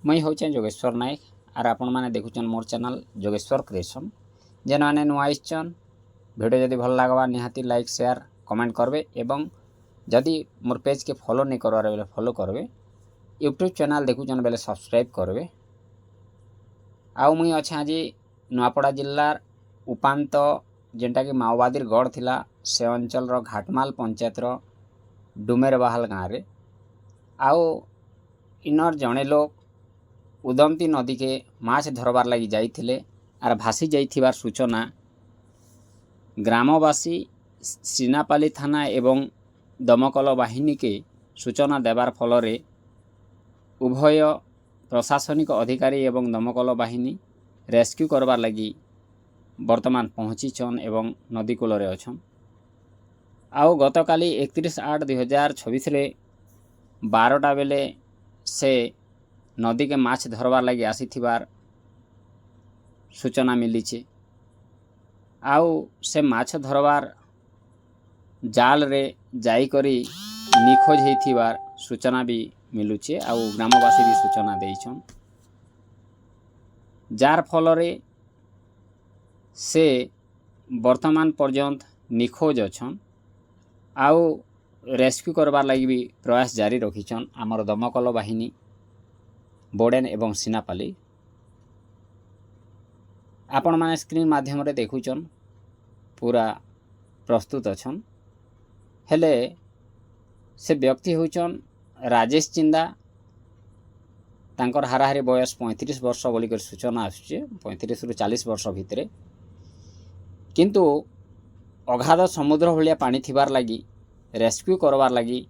मुई हूँ जोगेश्वर नायक आर आपण मैंने देखुचन मोर चैनल जोगेश्वर क्रिएशन। जेन मैंने नुआ आइछन वीडियो जदि भल लगवा निहाती लाइक शेयर कमेंट करबे एवं जदि मोर पेज के फॉलो नहीं करवार बेले फॉलो करबे। यूट्यूब चैनल देखुचन बेले सब्सक्राइब करबे। आउ मुई अच्छे आज नुआपड़ा जिल्लार उपांत जेनटा कि माओवादी गढ़ थिला से अंचल घाटमाल पंचायत डुमेर बाहाल गाँव रे। आउ इनर जड़े लोग उदमती नदी के माछ धरबार लगी जाइथिले आर भासी जाइथिबार सूचना ग्रामवासी सीनापाली थाना एवं दमकल बाहिनी के सूचना देवार फल रे उभय प्रशासनिक अधिकारी एवं दमकल बाहिनी रेस्क्यू करबार लगी वर्तमान पहुँचीछन एवं नदी कूल अच्छन। आउ गतकाली 31/8/2026 रे 12टा बेले से नदी के माछ धरबार लगी आसीथिबार सूचना मिली। आउ से माछ धरबार जाल रे जाई करी निखोज होइथिबार सूचना भी मिलुचे। आउ ग्रामवासी भी सूचना देइछन जार फल रे से वर्तमान पर्यंत निखोज अच्छन। आउ रेस्क्यू करबार लगी भी प्रयास जारी रखिछन आमर दमकल बाहिनी बोडेन एवं सीनापाली। आपण माने स्क्रीन माध्यम रे देखुचन पूरा प्रस्तुत अच्छन। हेले से व्यक्ति होचन राजेश चिंदा। तांकर हाराहारी बयस 35 वर्ष बोलिक सूचना आसुचे 35 रु 40 वर्ष भितर। किंतु अगाध समुद्र भलिया पानी थिबार लगी रेस्क्यू करबार लगी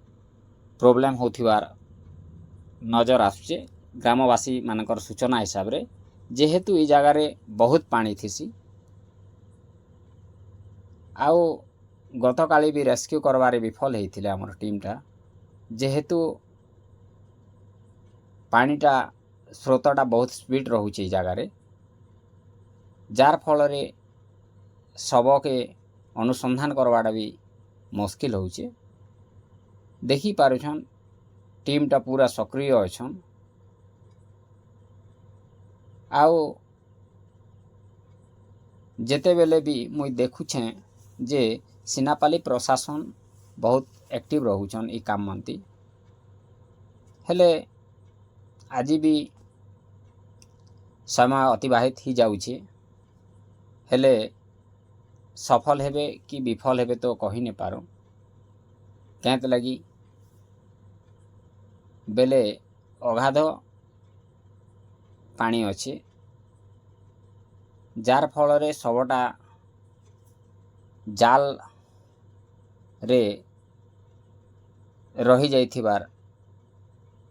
प्रोब्लेम होथिबार नजर आसुचे ग्रामवासी मानकर सूचना हिसाब रे। जेहेतु ई जगह रे बहुत पानी थिसी आउ गतकाली भी रेस्क्यू करबारे विफल होइथिले हमर टीमटा। जेहेतु पानीटा स्रोतटा बहुत स्पीड रहुचे ई जगह रे जार फल रे शव के अनुसंधान करवाटा भी मुश्किल होचे। देखी पारुछन टीमटा पूरा सक्रिय अच्छन। आउ जेते बेले भी मुई देखुछे जे सीनापाली प्रशासन बहुत एक्टिव रहुछन ई काम मंती। हेले आज भी समय अतिबाहित ही जाउछे। हेले सफल हेबे कि विफल हेबे तो कही नहीं पारो कैंत लगी बेले अगाध पानी अच्छे जार फल रे सबटा जाल रे रही जाइथिबार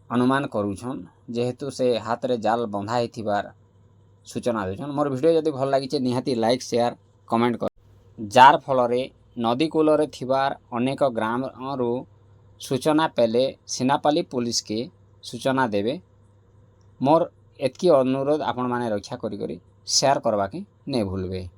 अनुमान करूछन। जेहेतु से हाथ रे जाल बंधा होइथिबार सूचना देछन। मोर वीडियो जदि भल लागिचे निहाती लाइक शेयर कमेंट कर। जार फल रे नदी कूल रे थिबार अनेक ग्राम रु सूचना पेले सीनापाली पुलिस के सूचना देवे। मोर एतकी अनुरोध आपण माने रक्षा करी शेयर करवा के नहीं भूलबे।